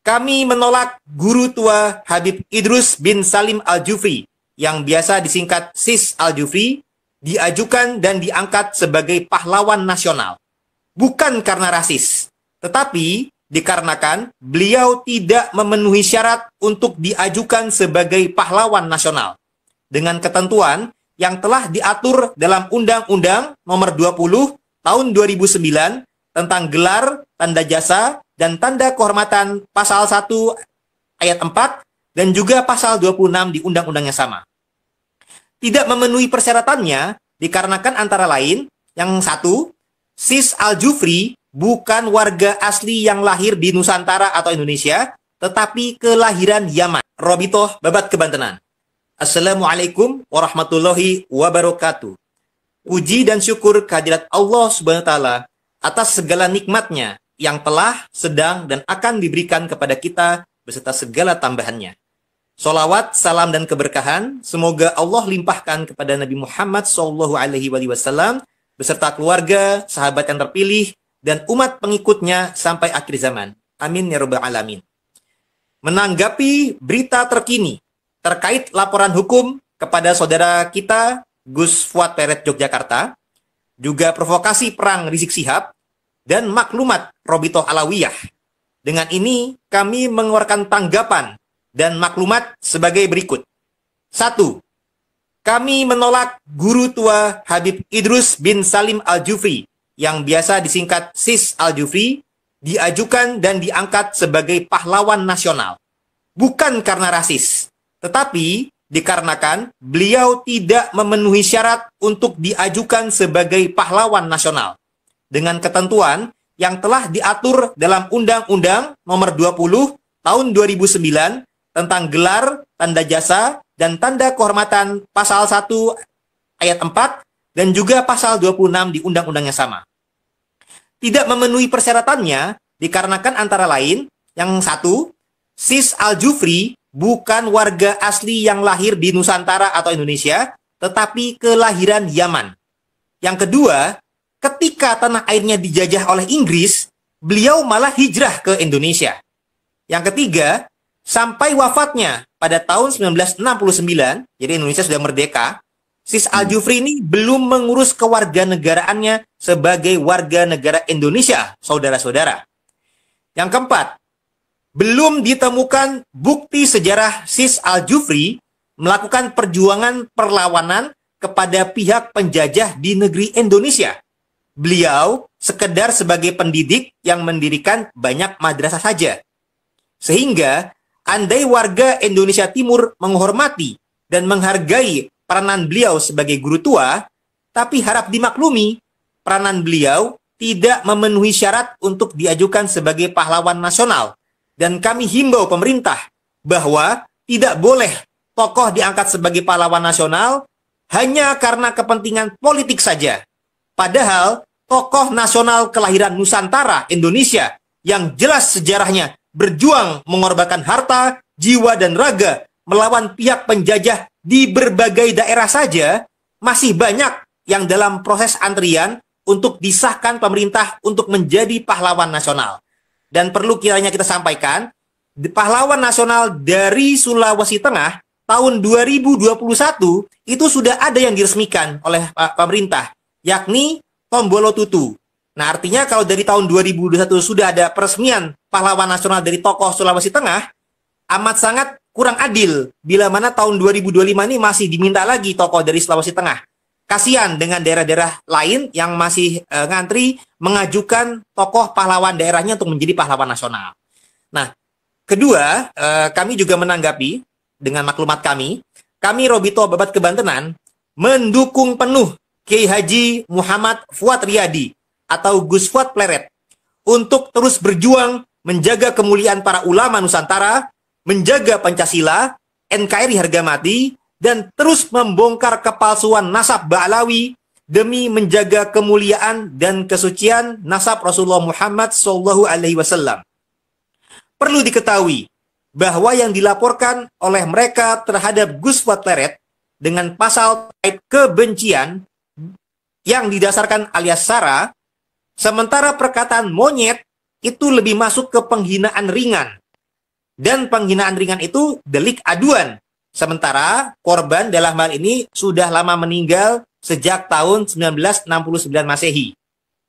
Kami menolak guru tua Habib Idrus bin Salim Al-Jufri, yang biasa disingkat Sis Al-Jufri, diajukan dan diangkat sebagai pahlawan nasional. Bukan karena rasis, tetapi dikarenakan beliau tidak memenuhi syarat untuk diajukan sebagai pahlawan nasional, dengan ketentuan yang telah diatur dalam Undang-Undang Nomor 20 Tahun 2009 tentang gelar, tanda jasa, dan tanda kehormatan pasal 1 ayat 4 dan juga pasal 26 di undang-undang yang sama. Tidak memenuhi persyaratannya dikarenakan antara lain, yang satu, Sis Al-Jufri bukan warga asli yang lahir di Nusantara atau Indonesia, tetapi kelahiran Yaman. Robitoh Babat Kebantenan. Assalamualaikum warahmatullahi wabarakatuh. Puji dan syukur kehadirat Allah Subhanahu wa Ta'ala atas segala nikmatnya yang telah, sedang, dan akan diberikan kepada kita beserta segala tambahannya. Sholawat, salam, dan keberkahan semoga Allah limpahkan kepada Nabi Muhammad SAW beserta keluarga, sahabat yang terpilih, dan umat pengikutnya sampai akhir zaman. Amin ya rabbal alamin. Menanggapi berita terkini terkait laporan hukum kepada saudara kita Gus Fuad Pleret Yogyakarta, juga provokasi perang Rizik Syihab, dan maklumat Robitoh Alawiyah. Dengan ini, kami mengeluarkan tanggapan dan maklumat sebagai berikut. 1. Kami menolak guru tua Habib Idrus bin Salim Al-Jufri, yang biasa disingkat Sis Al-Jufri, diajukan dan diangkat sebagai pahlawan nasional. Bukan karena rasis, tetapi dikarenakan beliau tidak memenuhi syarat untuk diajukan sebagai pahlawan nasional, dengan ketentuan yang telah diatur dalam Undang-Undang Nomor 20 Tahun 2009 tentang gelar, tanda jasa, dan tanda kehormatan pasal 1 ayat 4 dan juga pasal 26 di undang-undang yang sama. Tidak memenuhi persyaratannya dikarenakan antara lain, yang satu, Sis Al-Jufri bukan warga asli yang lahir di Nusantara atau Indonesia, tetapi kelahiran Yaman. Yang kedua, ketika tanah airnya dijajah oleh Inggris, beliau malah hijrah ke Indonesia. Yang ketiga, sampai wafatnya pada tahun 1969, jadi Indonesia sudah merdeka, Sis Al-Jufri ini belum mengurus kewarganegaraannya sebagai warga negara Indonesia, saudara-saudara. Yang keempat, belum ditemukan bukti sejarah Sis Al-Jufri melakukan perjuangan perlawanan kepada pihak penjajah di negeri Indonesia. Beliau sekedar sebagai pendidik yang mendirikan banyak madrasah saja. Sehingga, andai warga Indonesia Timur menghormati dan menghargai peranan beliau sebagai guru tua, tapi harap dimaklumi, peranan beliau tidak memenuhi syarat untuk diajukan sebagai pahlawan nasional. Dan kami himbau pemerintah bahwa tidak boleh tokoh diangkat sebagai pahlawan nasional hanya karena kepentingan politik saja. Padahal tokoh nasional kelahiran Nusantara, Indonesia, yang jelas sejarahnya berjuang mengorbankan harta, jiwa, dan raga melawan pihak penjajah di berbagai daerah saja, masih banyak yang dalam proses antrian untuk disahkan pemerintah untuk menjadi pahlawan nasional. Dan perlu kiranya kita sampaikan, pahlawan nasional dari Sulawesi Tengah tahun 2021 itu sudah ada yang diresmikan oleh pemerintah, yakni Tombolo Tutu. Nah, artinya kalau dari tahun 2021 sudah ada peresmian pahlawan nasional dari tokoh Sulawesi Tengah, amat sangat kurang adil bila mana tahun 2025 ini masih diminta lagi tokoh dari Sulawesi Tengah. Kasihan dengan daerah-daerah lain yang masih ngantri mengajukan tokoh pahlawan daerahnya untuk menjadi pahlawan nasional. Nah, kedua, kami juga menanggapi dengan maklumat kami Robito Babat Kebantenan mendukung penuh Kiai Haji Muhammad Fuad Riyadi atau Gus Fuad Pleret untuk terus berjuang menjaga kemuliaan para ulama Nusantara, menjaga Pancasila, NKRI harga mati, dan terus membongkar kepalsuan nasab Ba'alawi demi menjaga kemuliaan dan kesucian nasab Rasulullah Muhammad SAW. Perlu diketahui bahwa yang dilaporkan oleh mereka terhadap Gus Fuad Pleret dengan pasal kebencian yang didasarkan alias sara, sementara perkataan monyet itu lebih masuk ke penghinaan ringan dan penghinaan ringan itu delik aduan. Sementara korban dalam hal ini sudah lama meninggal sejak tahun 1969 Masehi.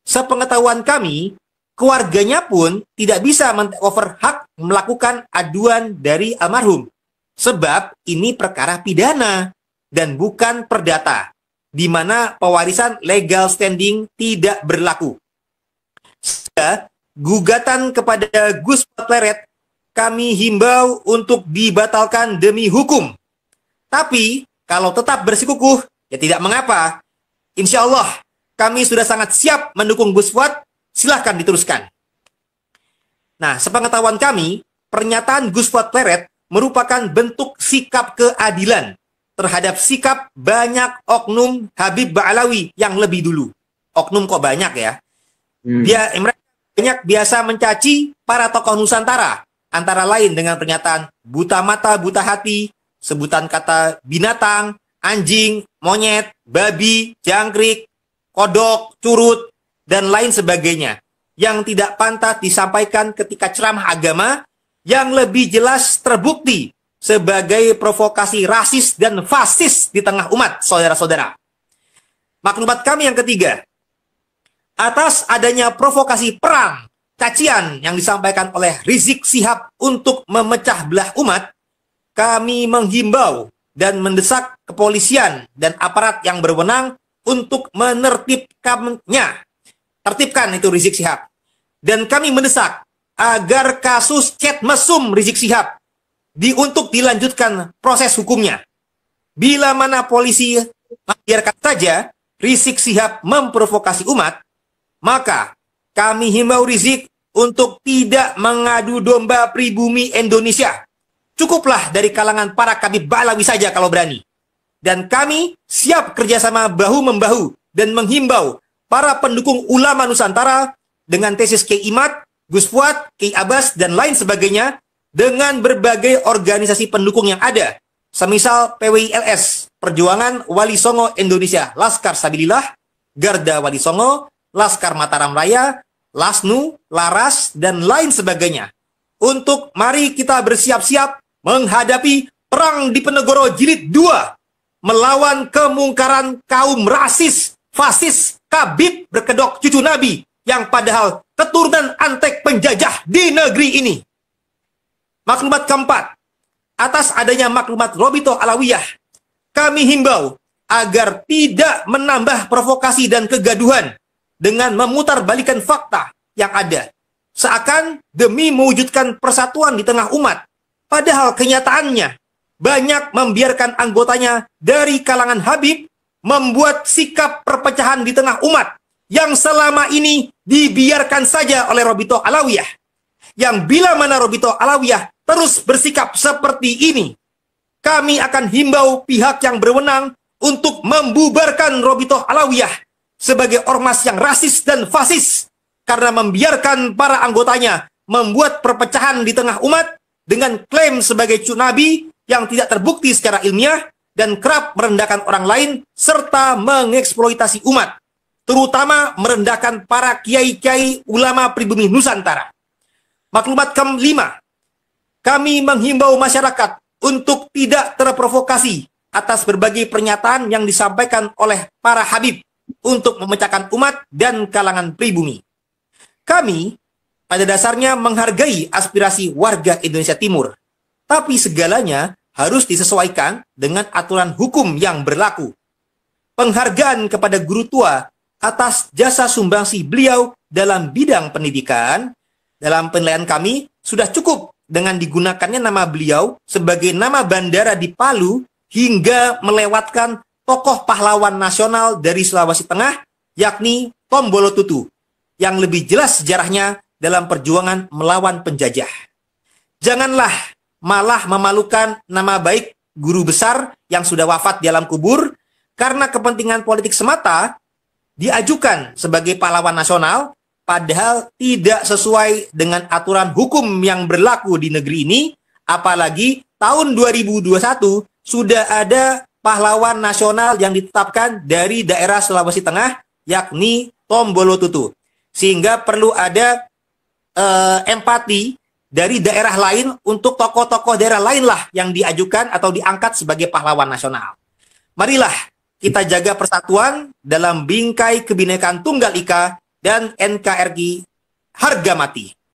Sepengetahuan kami, keluarganya pun tidak bisa men-over hak melakukan aduan dari almarhum. Sebab ini perkara pidana dan bukan perdata, di mana pewarisan legal standing tidak berlaku. Sehingga gugatan kepada Gus Pleret kami himbau untuk dibatalkan demi hukum. Tapi, kalau tetap bersikukuh, ya tidak mengapa. Insya Allah, kami sudah sangat siap mendukung Gus Fuad, silahkan diteruskan. Nah, sepengetahuan kami, pernyataan Gus Fuad Pleret merupakan bentuk sikap keadilan terhadap sikap banyak oknum Habib Ba'alawi yang lebih dulu. Oknum kok banyak ya. Mereka banyak biasa mencaci para tokoh Nusantara, antara lain dengan pernyataan buta mata, buta hati, sebutan kata binatang, anjing, monyet, babi, jangkrik, kodok, curut, dan lain sebagainya, yang tidak pantas disampaikan ketika ceramah agama yang lebih jelas terbukti sebagai provokasi rasis dan fasis di tengah umat, saudara-saudara. Maklumat kami yang ketiga, atas adanya provokasi perang, cacian yang disampaikan oleh Rizik Syihab untuk memecah belah umat, kami menghimbau dan mendesak kepolisian dan aparat yang berwenang untuk menertibkannya. Tertibkan itu Rizik Syihab. Dan kami mendesak agar kasus chat mesum Rizik Syihab untuk dilanjutkan proses hukumnya. Bila mana polisi membiarkan saja Rizik Syihab memprovokasi umat, maka kami himbau Rizik untuk tidak mengadu domba pribumi Indonesia. Cukuplah dari kalangan para Habib Ba'alawi saja kalau berani. Dan kami siap kerjasama bahu-membahu dan menghimbau para pendukung ulama Nusantara dengan tesis Kiai Imad, Gus Fuad, Kiai Abbas, dan lain sebagainya dengan berbagai organisasi pendukung yang ada. Semisal PWILS, Perjuangan Wali Songo Indonesia, Laskar Sabilillah, Garda Wali Songo, Laskar Mataram Raya, LASNU, Laras, dan lain sebagainya. Untuk mari kita bersiap-siap menghadapi Perang Diponegoro Jilid 2 melawan kemungkaran kaum rasis, fasis, kabib berkedok cucu Nabi yang padahal keturunan antek penjajah di negeri ini. Maklumat keempat, atas adanya maklumat Robito Alawiyah, kami himbau agar tidak menambah provokasi dan kegaduhan dengan memutarbalikkan fakta yang ada, seakan demi mewujudkan persatuan di tengah umat. Padahal kenyataannya, banyak membiarkan anggotanya dari kalangan Habib membuat sikap perpecahan di tengah umat yang selama ini dibiarkan saja oleh Robito Alawiyah. Yang bila mana Robito Alawiyah terus bersikap seperti ini, kami akan himbau pihak yang berwenang untuk membubarkan Robito Alawiyah sebagai ormas yang rasis dan fasis karena membiarkan para anggotanya membuat perpecahan di tengah umat dengan klaim sebagai cucu Nabi yang tidak terbukti secara ilmiah dan kerap merendahkan orang lain serta mengeksploitasi umat, terutama merendahkan para kiai-kiai ulama pribumi Nusantara. Maklumat kelima, kami menghimbau masyarakat untuk tidak terprovokasi atas berbagai pernyataan yang disampaikan oleh para Habib untuk memecahkan umat dan kalangan pribumi. Kami pada dasarnya menghargai aspirasi warga Indonesia Timur, tapi segalanya harus disesuaikan dengan aturan hukum yang berlaku. Penghargaan kepada guru tua atas jasa sumbangsi beliau dalam bidang pendidikan, dalam penilaian kami, sudah cukup dengan digunakannya nama beliau sebagai nama bandara di Palu hingga melewatkan tokoh pahlawan nasional dari Sulawesi Tengah, yakni Tombolo Tutu, yang lebih jelas sejarahnya dalam perjuangan melawan penjajah. Janganlah malah memalukan nama baik guru besar yang sudah wafat di alam kubur karena kepentingan politik semata diajukan sebagai pahlawan nasional, padahal tidak sesuai dengan aturan hukum yang berlaku di negeri ini, apalagi tahun 2021 sudah ada pahlawan nasional yang ditetapkan dari daerah Sulawesi Tengah, yakni Tombolo Tutu. Sehingga perlu ada empati dari daerah lain untuk tokoh-tokoh daerah lain lah yang diajukan atau diangkat sebagai pahlawan nasional. Marilah kita jaga persatuan dalam bingkai kebinekaan Tunggal Ika dan NKRI harga mati.